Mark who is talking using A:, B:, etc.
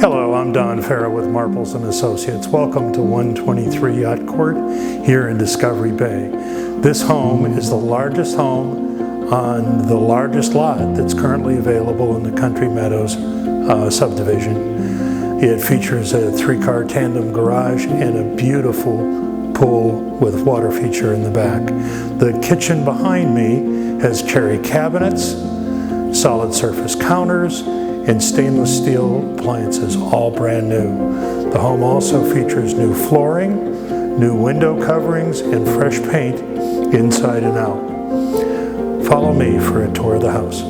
A: Hello, I'm Don Farrow with Marples & Associates. Welcome to 123 Yacht Court here in Discovery Bay. This home is the largest home on the largest lot that's currently available in the Country Meadows subdivision. It features a 3-car tandem garage and a beautiful pool with water feature in the back. The kitchen behind me has cherry cabinets, solid surface counters, and stainless steel appliances, all brand new. The home also features new flooring, new window coverings, and fresh paint inside and out. Follow me for a tour of the house.